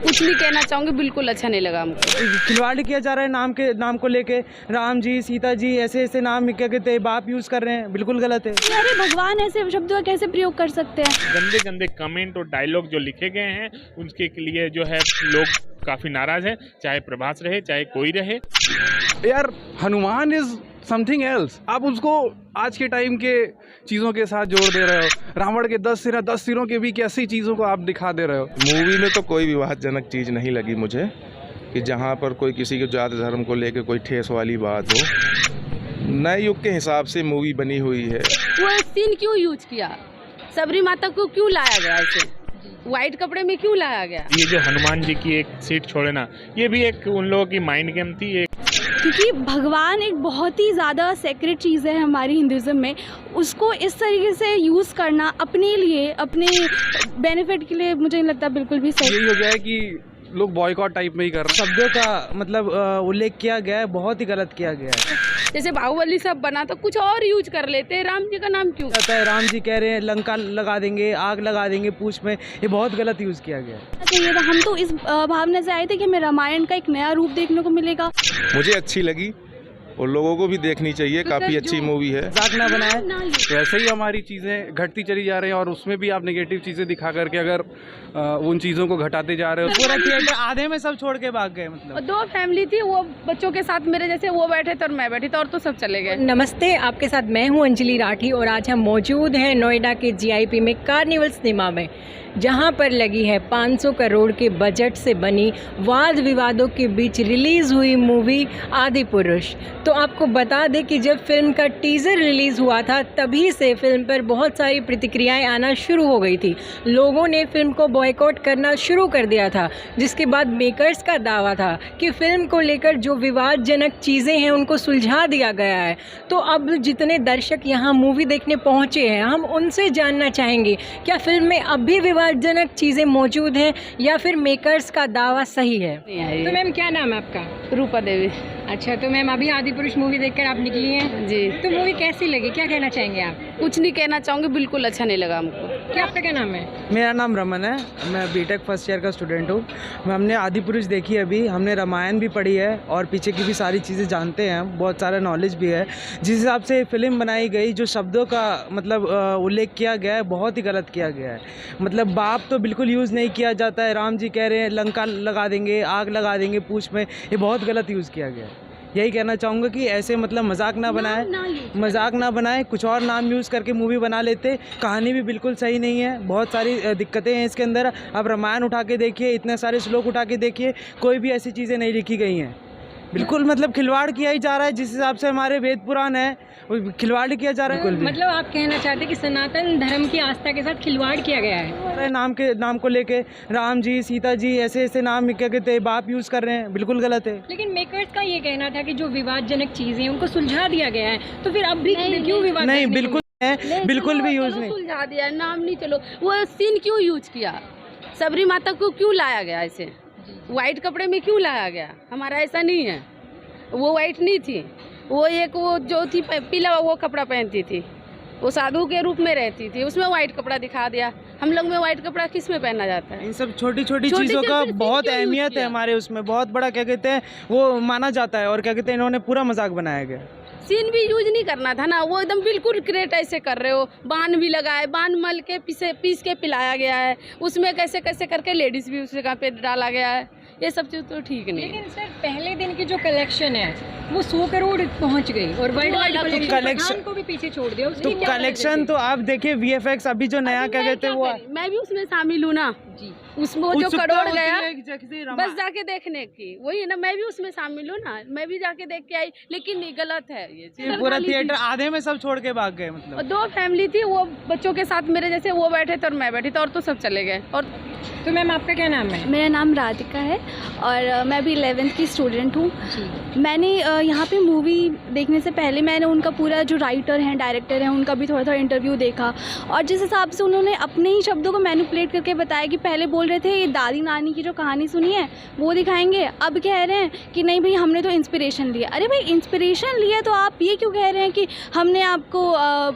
कुछ नहीं कहना चाहूँगी, बिल्कुल अच्छा नहीं लगा हमको। खिलवाड़ किया जा रहा है नाम को लेके। राम जी, सीता जी, ऐसे ऐसे नाम क्या कहते हैं, बाप यूज़ कर रहे हैं, बिल्कुल गलत है। अरे भगवान ऐसे शब्दों का कैसे प्रयोग कर सकते हैं? गंदे गंदे कमेंट और डायलॉग जो लिखे गए हैं उनके लिए जो है लोग काफ़ी नाराज़ हैं, चाहे प्रभास रहे चाहे कोई रहे। यार हनुमान इज समथिंग एल्स। आप उसको आज के टाइम के चीज़ों के साथ जोड़ दे रहे हो। रावण के 10 सिरों के भी कैसी चीज़ों को आप दिखा दे रहे हो। मूवी में तो कोई विवादजनक चीज़ नहीं लगी मुझे कि जहाँ पर कोई किसी के जाति धर्म को लेकर कोई ठेस वाली बात हो। नए युग के हिसाब से मूवी बनी हुई है। वो सीन क्यों यूज किया, सबरी माता को क्यों लाया गया, ऐसे व्हाइट कपड़े में क्यों लाया गया? ये जो हनुमान जी की एक सीट छोड़ना, ये भी एक उन लोगों की माइंड गेम थी। क्योंकि भगवान एक बहुत ही ज़्यादा सेक्रेट चीज़ है हमारी हिंदुज़म में, उसको इस तरीके से यूज़ करना अपने लिए, अपने बेनिफिट के लिए, मुझे नहीं लगता बिल्कुल भी सही। यही हो गया है कि लोग बॉयकॉट टाइप में ही कर रहे हैं। शब्दों का मतलब उल्लेख किया गया है, बहुत ही गलत किया गया है। जैसे बाहुबली सब बना तो कुछ और यूज कर लेते हैं, राम जी का नाम क्यों? कहता है राम जी कह रहे हैं लंका लगा देंगे, आग लगा देंगे पूंछ में, ये बहुत गलत यूज़ किया गया है। चाहिए था, हम तो इस भावना से आए थे कि हमें रामायण का एक नया रूप देखने को मिलेगा। मुझे अच्छी लगी और लोगों को भी देखनी चाहिए, काफ़ी अच्छी मूवी है। मजाक ना बनाए। वैसे ही हमारी चीज़ें घटती चली जा रही हैं और उसमें भी आप नेगेटिव चीज़ें दिखा करके अगर उन चीज़ों को घटाते जा रहे हो। पूरा थिएटर आधे में सब छोड़ के भाग गए। मतलब और 2 फैमिली थी, वो बच्चों के साथ मेरे जैसे वो बैठे थे और मैं बैठी थी, और तो सब चले गए। नमस्ते, आपके साथ मैं हूं अंजलि राठी और आज हम मौजूद हैं नोएडा के जीआईपी में कार्निवल सिनेमा में, जहां पर लगी है 500 करोड़ के बजट से बनी वाद विवादों के बीच रिलीज़ हुई मूवी आदि पुरुष। तो आपको बता दें कि जब फिल्म का टीज़र रिलीज़ हुआ था तभी से फिल्म पर बहुत सारी प्रतिक्रियाएं आना शुरू हो गई थी। लोगों ने फिल्म को बॉयकॉट करना शुरू कर दिया था, जिसके बाद मेकर्स का दावा था कि फिल्म को लेकर जो विवादजनक चीज़ें हैं उनको सुलझा दिया गया है। तो अब जितने दर्शक यहाँ मूवी देखने पहुँचे हैं, हम उनसे जानना चाहेंगे क्या फिल्म में अब भी विवादजनक चीज़ें मौजूद हैं या फिर मेकर्स का दावा सही है। तो मैम क्या नाम है आपका? रूपा देवी। अच्छा, तो मैम अभी आदि पुरुष मूवी देखकर आप निकली हैं जी। तो मूवी कैसी लगी, क्या कहना चाहेंगे आप? कुछ नहीं कहना चाहूँगी, बिल्कुल अच्छा नहीं लगा हमको। क्या आपका क्या नाम है? मेरा नाम रमन है, मैं बीटेक फर्स्ट ईयर का स्टूडेंट हूँ। हमने आदि पुरुष देखी है अभी, हमने रामायण भी पढ़ी है और पीछे की भी सारी चीज़ें जानते हैं, बहुत सारा नॉलेज भी है। जिस हिसाब से फिल्म बनाई गई, जो शब्दों का मतलब उल्लेख किया गया है, बहुत ही गलत किया गया है। मतलब बाप तो बिल्कुल यूज़ नहीं किया जाता है। राम जी कह रहे हैं लंका लगा देंगे, आग लगा देंगे पूंछ में, ये बहुत गलत यूज़ किया गया है। यही कहना चाहूँगा कि ऐसे मतलब मजाक ना बनाए, कुछ और नाम यूज़ करके मूवी बना लेते। कहानी भी बिल्कुल सही नहीं है, बहुत सारी दिक्कतें हैं इसके अंदर। आप रामायण उठा के देखिए, इतने सारे श्लोक उठा के देखिए, कोई भी ऐसी चीज़ें नहीं लिखी गई हैं। बिल्कुल मतलब खिलवाड़ किया ही जा रहा है, जिस हिसाब से हमारे वेद पुराण है खिलवाड़ किया जा रहा है। मतलब आप कहना चाहते हैं कि सनातन धर्म की आस्था के साथ खिलवाड़ किया गया है। नाम को लेके राम जी, सीता जी, ऐसे ऐसे नाम क्या कहते हैं, बाप यूज़ कर रहे हैं, बिल्कुल गलत है। लेकिन मेकर्स का ये कहना था कि जो विवादजनक चीजें हैं उनको सुलझा दिया गया है, तो फिर अब भी क्यों विवाद? नहीं, बिल्कुल है, बिल्कुल भी यूज़ नहीं सुलझा दिया, नाम नहीं। चलो वो सीन क्यों यूज किया, सबरी माता को क्यों लाया गया, ऐसे व्हाइट कपड़े में क्यों लाया गया? हमारा ऐसा नहीं है, वो व्हाइट नहीं थी, वो एक वो जो थी पीला वो कपड़ा पहनती थी, वो साधु के रूप में रहती थी, उसमें व्हाइट कपड़ा दिखा दिया। हम लोग में व्हाइट कपड़ा किस में पहना जाता है? इन सब छोटी छोटी चीज़ों का बहुत अहमियत है हमारे उसमें, बहुत बड़ा क्या कहते हैं वो माना जाता है। और क्या कहते हैं, इन्होंने पूरा मजाक बनाया गया। सीन भी यूज नहीं करना था ना, वो एकदम बिल्कुल क्रिएट ऐसे कर रहे हो। बान भी लगाए, बान मल के पीस के पिलाया गया है, उसमें कैसे कैसे करके लेडीज भी उस जगह पे डाला गया है। ये सब चीज़ तो ठीक नहीं। लेकिन सर पहले दिन की जो कलेक्शन है वो 100 करोड़ पहुंच गई और वर्ल्ड वाइड कलेक्शन को भी पीछे छोड़ दिया। तो कलेक्शन तो आप देखिए, VFX अभी जो नया क्या कहते हैं वो, मैं भी उसमें शामिल हूँ ना जी, उसमें वो जो करोड़ गया बस जाके देखने की, वही ना, मैं भी उसमें शामिल हूँ ना, मैं भी जाके देख के आई। लेकिन ये गलत है, ये पूरा थिएटर आधे में सब छोड़ के भाग गए। मतलब और 2 फैमिली थी, वो बच्चों के साथ मेरे जैसे वो बैठे थे और मैं बैठी थी, और तो सब चले गए। और तो मैम आपका क्या नाम है? मेरा नाम राधिका है और मैं भी 11th की स्टूडेंट हूँ। मैंने यहाँ पे मूवी देखने से पहले मैंने उनका पूरा जो राइटर हैं, डायरेक्टर हैं, उनका भी थोड़ा थोड़ा इंटरव्यू देखा और जिस हिसाब से उन्होंने अपने ही शब्दों को मैनिपुलेट करके बताया कि पहले बोल रहे थे ये दादी नानी की जो कहानी सुनी है वो दिखाएंगे, अब कह रहे हैं कि नहीं भाई हमने तो इंस्पिरेशन लिया। अरे भाई इंस्पिरेशन लिया तो आप ये क्यों कह रहे हैं कि हमने आपको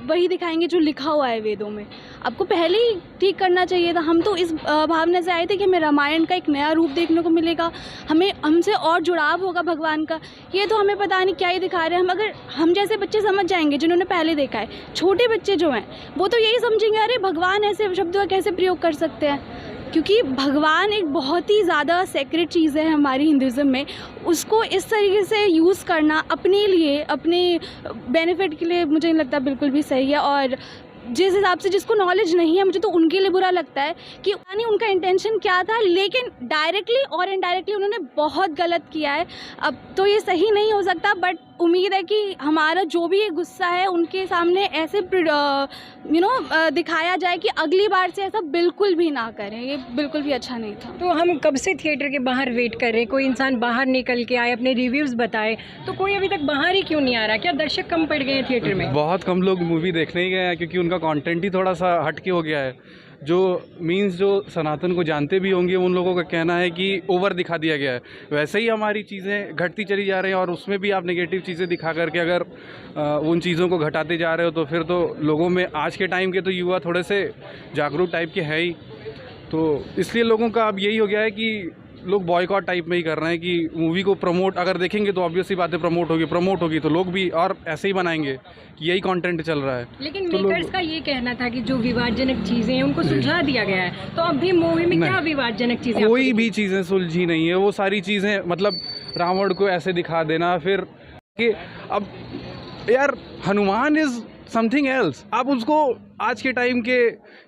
वही दिखाएंगे जो लिखा हुआ है वेदों में? आपको पहले ही ठीक करना चाहिए था। हम तो इस भावना से आए थे कि हमें रामायण का एक नया रूप देखने को मिलेगा, हमें हमसे और जुड़ाव होगा भगवान का। ये तो हमें पता नहीं क्या ही दिखा रहे हैं। अगर हम जैसे बच्चे समझ जाएंगे जिन्होंने पहले देखा है, छोटे बच्चे जो हैं वो तो यही समझेंगे अरे भगवान ऐसे शब्दों का कैसे प्रयोग कर सकते हैं, क्योंकि भगवान एक बहुत ही ज़्यादा सेक्रेट चीज़ है हमारी हिंदुज़म में। उसको इस तरीके से यूज़ करना अपने लिए, अपने बेनिफिट के लिए मुझे नहीं लगता बिल्कुल भी सही है। और जिस हिसाब से जिसको नॉलेज नहीं है, मुझे तो उनके लिए बुरा लगता है कि नहीं उनका इंटेंशन क्या था, लेकिन डायरेक्टली और इनडायरेक्टली उन्होंने बहुत गलत किया है। अब तो ये सही नहीं हो सकता, बट उम्मीद है कि हमारा जो भी ये गुस्सा है उनके सामने ऐसे दिखाया जाए कि अगली बार से ऐसा बिल्कुल भी ना करें। ये बिल्कुल भी अच्छा नहीं था। तो हम कब से थिएटर के बाहर वेट कर रहे हैं, कोई इंसान बाहर निकल के आए, अपने रिव्यूज़ बताए, तो कोई अभी तक बाहर ही क्यों नहीं आ रहा? क्या दर्शक कम पड़ गए हैं थिएटर में? बहुत कम लोग मूवी देखने ही गए हैं क्योंकि उनका कंटेंट ही थोड़ा सा हटके हो गया है। जो सनातन को जानते भी होंगे उन लोगों का कहना है कि ओवर दिखा दिया गया है। वैसे ही हमारी चीज़ें घटती चली जा रही हैं और उसमें भी आप नेगेटिव चीज़ें दिखा करके अगर उन चीज़ों को घटाते जा रहे हो तो फिर तो लोगों में, आज के टाइम के तो युवा थोड़े से जागरूक टाइप के हैं ही, तो इसलिए लोगों का अब यही हो गया है कि लोग बॉयकॉट टाइप में ही कर रहे हैं कि मूवी को प्रमोट अगर देखेंगे तो ऑब्वियस सी बात है प्रमोट होगी तो लोग भी और ऐसे ही बनाएंगे कि यही कंटेंट चल रहा है। लेकिन तो मेकर्स का ये कहना था कि जो विवादजनक चीज़ें हैं उनको सुलझा दिया गया है, तो अब भी मूवी में क्या विवादजनक चीज़ें? कोई भी चीज़ें सुलझी नहीं है। वो सारी चीज़ें मतलब रावण को ऐसे दिखा देना, फिर कि अब यार हनुमान इज़ समथिंग एल्स। आप उसको आज के टाइम के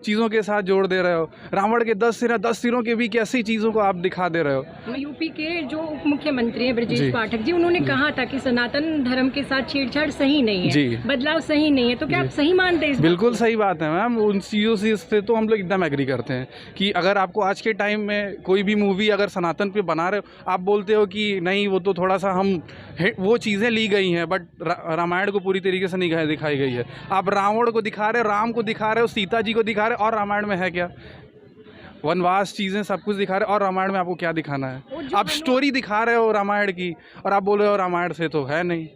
चीज़ों के साथ जोड़ दे रहे हो। रावण के 10 सिरों के भी कैसी चीज़ों को आप दिखा दे रहे हो। यूपी के जो उप मुख्यमंत्री हैं ब्रजेश पाठक जी, उन्होंने कहा था कि सनातन धर्म के साथ छेड़छाड़ सही नहीं है, बदलाव सही नहीं है, तो क्या आप सही मानते हैं? बिल्कुल सही बात है मैम। उन चीज़ों से तो हम लोग एकदम एग्री करते हैं कि अगर आपको आज के टाइम में कोई भी मूवी अगर सनातन पे बना रहे हो, आप बोलते हो कि नहीं वो तो थोड़ा सा वो चीज़ें ली गई हैं, बट रामायण को पूरी तरीके से नहीं दिखाई गई है। आप रावण को दिखा रहे हो, राम को दिखा रहे हो, सीता जी को दिखा रहे हो, और रामायण में है क्या? वनवास चीज़ें सब कुछ दिखा रहे हो और रामायण में आपको क्या दिखाना है? आप स्टोरी दिखा रहे हो रामायण की और आप बोल रहे हो रामायण से तो है नहीं।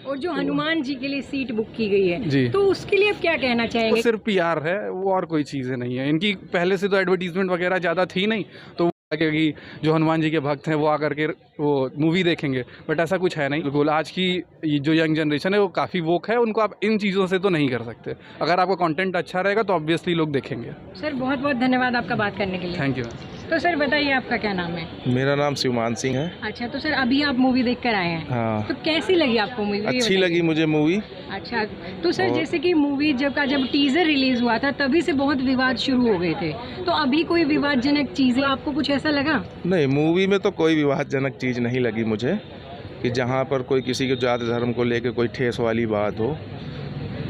और जो हनुमान जी के लिए सीट बुक की गई है जी, तो उसके लिए आप क्या कहना चाहेंगे? वो सिर्फ पीआर है, वो और कोई चीज़ें नहीं है। इनकी पहले से तो एडवर्टीजमेंट वगैरह ज़्यादा थी नहीं, तो कि जो हनुमान जी के भक्त हैं वो आकर के वो मूवी देखेंगे, बट ऐसा कुछ है नहीं। बिल्कुल आज की जो यंग जनरेशन है वो काफ़ी वोक है, उनको आप इन चीज़ों से तो नहीं कर सकते। अगर आपका कंटेंट अच्छा रहेगा तो ऑब्वियसली लोग देखेंगे। सर बहुत बहुत धन्यवाद आपका बात करने के लिए। Thank you. तो सर बताइए आपका क्या नाम है? मेरा नाम शिवमान सिंह है। अच्छा, तो सर अभी आप मूवी देख कर आए हैं? हाँ। तो कैसी लगी आपको मूवी? अच्छी लगी मुझे मूवी। अच्छा, तो सर जैसे कि मूवी जब टीजर रिलीज हुआ था तभी से बहुत विवाद शुरू हो गए थे, तो अभी कोई विवादजनक चीज़ें आपको कुछ ऐसा लगा? नहीं, मूवी में तो कोई विवादजनक चीज़ नहीं लगी मुझे कि जहाँ पर कोई किसी के जाति धर्म को लेकर कोई ठेस वाली बात हो।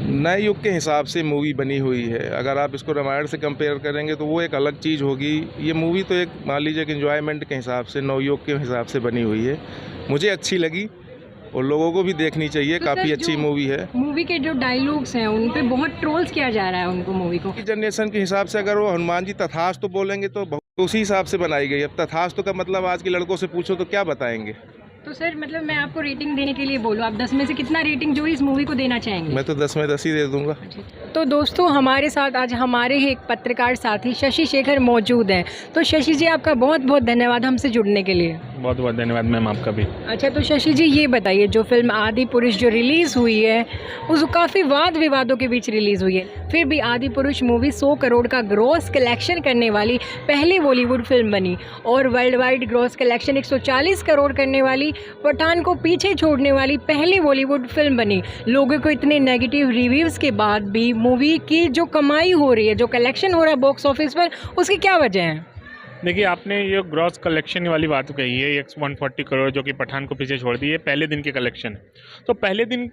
नए युग के हिसाब से मूवी बनी हुई है। अगर आप इसको रामायण से कंपेयर करेंगे तो वो एक अलग चीज़ होगी। ये मूवी तो एक मान लीजिए कि एंजॉयमेंट के हिसाब से, नवयुग के हिसाब से बनी हुई है। मुझे अच्छी लगी और लोगों को भी देखनी चाहिए। तो काफ़ी अच्छी मूवी है। मूवी के जो डायलॉग्स हैं उन पे बहुत ट्रोल्स किया जा रहा है उनको, मूवी को। जनरेशन के हिसाब से अगर वो हनुमान जी तथास्तु बोलेंगे तो उसी हिसाब से बनाई गई। अब तथास्तु का मतलब आज के लड़कों से पूछो तो क्या बताएंगे। तो सर मतलब मैं आपको रेटिंग देने के लिए बोलूँ, आप 10 में से कितना रेटिंग जो इस मूवी को देना चाहेंगे? मैं तो 10 में 10 ही दे दूंगा। तो दोस्तों हमारे साथ आज हमारे ही एक पत्रकार साथी शशि शेखर मौजूद हैं। तो शशि जी आपका बहुत बहुत धन्यवाद हमसे जुड़ने के लिए। बहुत बहुत धन्यवाद मैम आपका भी। अच्छा, तो शशि जी ये बताइए, जो फिल्म आदि पुरुष जो रिलीज़ हुई है उस काफ़ी वाद विवादों के बीच रिलीज़ हुई है, फिर भी आदि पुरुष मूवी 100 करोड़ का ग्रॉस कलेक्शन करने वाली पहली बॉलीवुड फिल्म बनी और world wide gross collection 140 crore करने वाली पठान को पीछे छोड़ने वाली पहली बॉलीवुड फिल्म बनी। लोगों को इतने नेगेटिव रिव्यूज़ के बाद भी मूवी की जो कमाई हो रही है, जो कलेक्शन हो रहा है बॉक्स ऑफिस पर, उसकी क्या वजह है? देखिए, आपने ये ग्रॉस कलेक्शन वाली बात कही है, 140 करोड़ जो कि पठान को पीछे छोड़ दी है, पहले दिन के कलेक्शन है। तो पहले दिन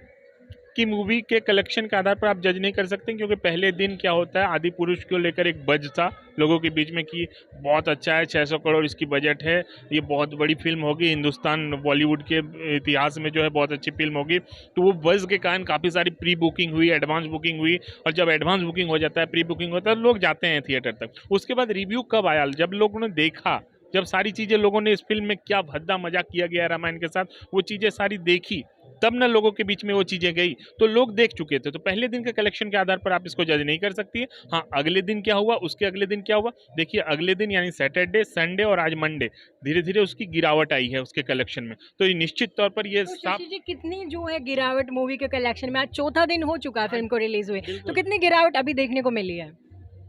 की मूवी के कलेक्शन के आधार पर आप जज नहीं कर सकते, क्योंकि पहले दिन क्या होता है, आदि पुरुष को लेकर एक बज था लोगों के बीच में कि बहुत अच्छा है, 600 करोड़ इसकी बजट है, ये बहुत बड़ी फिल्म होगी, हिंदुस्तान बॉलीवुड के इतिहास में जो है बहुत अच्छी फिल्म होगी। तो वो बज़ के कारण काफ़ी सारी प्री बुकिंग हुई, एडवांस बुकिंग हुई, और जब एडवांस बुकिंग हो जाता है, प्री बुकिंग होता है, लोग जाते हैं थिएटर तक। उसके बाद रिव्यू कब आया? जब लोगों ने देखा, जब सारी चीज़ें लोगों ने इस फिल्म में क्या भद्दा मजाक किया गया है रामायण के साथ, वो चीज़ें सारी देखी, तब ना लोगों के बीच में वो चीज़ें गई, तो लोग देख चुके थे। तो पहले दिन के कलेक्शन के आधार पर आप इसको जज नहीं कर सकती है। हाँ, अगले दिन क्या हुआ, उसके अगले दिन क्या हुआ, देखिए अगले दिन यानी सैटरडे, संडे और आज मंडे धीरे धीरे उसकी गिरावट आई है उसके कलेक्शन में। तो ये निश्चित तौर पर ये तो साफ शशि जी, कितनी जो है गिरावट मूवी के कलेक्शन में? आज चौथा दिन हो चुका है फिल्म को रिलीज हुए, तो कितनी गिरावट अभी देखने को मिली है?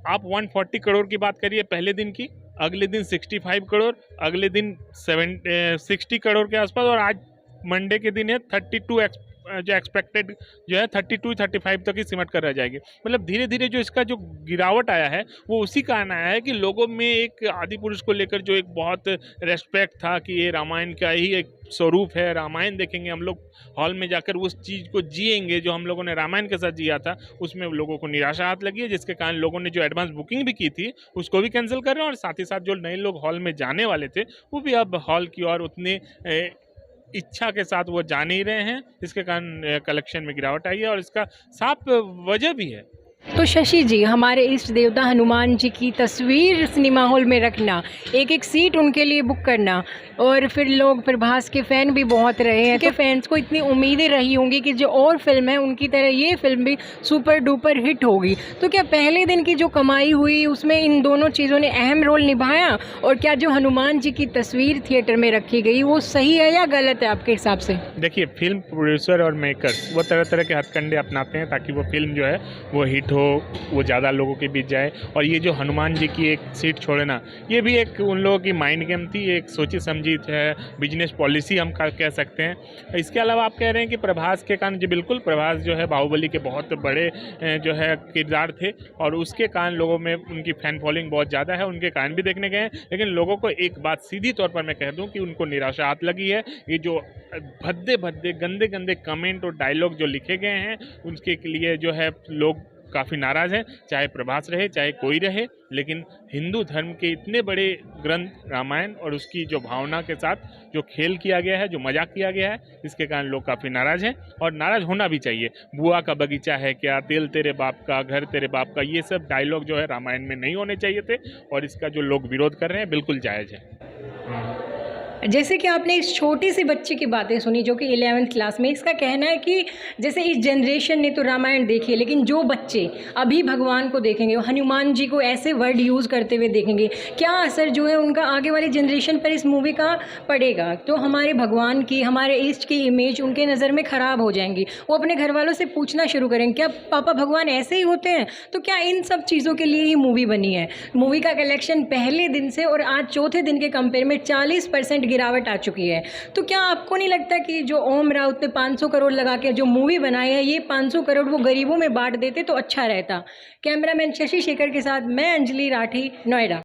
आप 140 करोड़ की बात करिए पहले दिन की, अगले दिन 65 करोड़, अगले दिन 60 करोड़ के आसपास, और आज मंडे के दिन है 32 जो एक्सपेक्टेड जो है 32-35 तक ही सिमट कर रह जाएगी। मतलब धीरे धीरे जो इसका जो गिरावट आया है वो उसी कारण आया है कि लोगों में एक आदि पुरुष को लेकर जो एक बहुत रेस्पेक्ट था कि ये रामायण का ही एक स्वरूप है, रामायण देखेंगे हम लोग हॉल में जाकर उस चीज़ को जिएंगे जो हम लोगों ने रामायण के साथ जिया था, उसमें लोगों को निराशा हाथ लगी है, जिसके कारण लोगों ने जो एडवांस बुकिंग भी की थी उसको भी कैंसिल कर रहे हैं, और साथ ही साथ जो नए लोग हॉल में जाने वाले थे वो भी अब हॉल की ओर उतने इच्छा के साथ वो जा नहीं रहे हैं, जिसके कारण कलेक्शन में गिरावट आई है, और इसका साफ वजह भी है। तो शशि जी, हमारे इष्ट देवता हनुमान जी की तस्वीर सिनेमा हॉल में रखना, एक एक सीट उनके लिए बुक करना, और फिर लोग प्रभास के फ़ैन भी बहुत रहे हैं, कि फैंस को इतनी उम्मीदें रही होंगी कि जो और फिल्म है उनकी तरह ये फिल्म भी सुपर डुपर हिट होगी। तो क्या पहले दिन की जो कमाई हुई उसमें इन दोनों चीज़ों ने अहम रोल निभाया? और क्या जो हनुमान जी की तस्वीर थिएटर में रखी गई वो सही है या गलत है आपके हिसाब से? देखिए, फिल्म प्रोड्यूसर और मेकर्स वो तरह तरह के हथकंडे अपनाते हैं ताकि वो फिल्म जो है वो हिट हो, वो ज़्यादा लोगों के बीच जाए। और ये जो हनुमान जी की एक सीट छोड़ना, ये भी एक उन लोगों की माइंड गेम थी, एक सोची समझी है बिजनेस पॉलिसी हम कह सकते हैं। इसके अलावा आप कह रहे हैं कि प्रभास के कारण, जी बिल्कुल, प्रभास जो है बाहुबली के बहुत बड़े जो है किरदार थे, और उसके कारण लोगों में उनकी फैन फॉलोइंग बहुत ज़्यादा है, उनके कारण भी देखने गए हैं। लेकिन लोगों को एक बात सीधी तौर पर मैं कह दूं कि उनको निराशा हाथ लगी है। ये जो भद्दे भद्दे गंदे गंदे कमेंट और डायलॉग जो लिखे गए हैं उनके लिए जो है लोग काफ़ी नाराज़ हैं, चाहे प्रभास रहे चाहे कोई रहे। लेकिन हिंदू धर्म के इतने बड़े ग्रंथ रामायण और उसकी जो भावना के साथ जो खेल किया गया है, जो मजाक किया गया है, इसके कारण लोग काफ़ी नाराज़ हैं, और नाराज़ होना भी चाहिए। बुआ का बगीचा है क्या, तेल तेरे बाप का, घर तेरे बाप का, ये सब डायलॉग जो है रामायण में नहीं होने चाहिए थे, और इसका जो लोग विरोध कर रहे हैं बिल्कुल जायज़ है। जैसे कि आपने इस छोटी सी बच्ची की बातें सुनी जो कि 11वीं क्लास में, इसका कहना है कि जैसे इस जनरेशन ने तो रामायण देखी है, लेकिन जो बच्चे अभी भगवान को देखेंगे, हनुमान जी को ऐसे वर्ड यूज़ करते हुए देखेंगे, क्या असर जो है उनका आगे वाली जनरेशन पर इस मूवी का पड़ेगा? तो हमारे भगवान की, हमारे इष्ट की इमेज उनके नज़र में ख़राब हो जाएंगी। वो अपने घर वालों से पूछना शुरू करेंगे, क्या पापा भगवान ऐसे ही होते हैं? तो क्या इन सब चीज़ों के लिए ही मूवी बनी है? मूवी का कलेक्शन पहले दिन से और आज चौथे दिन के कंपेयर में 40% गिरावट आ चुकी है। तो क्या आपको नहीं लगता कि जो ओम राउत ने 500 करोड़ लगा के जो मूवी बनाई है, ये 500 करोड़ वो गरीबों में बांट देते तो अच्छा रहता? कैमरामैन शशि शेखर के साथ मैं अंजलि राठी, नोएडा।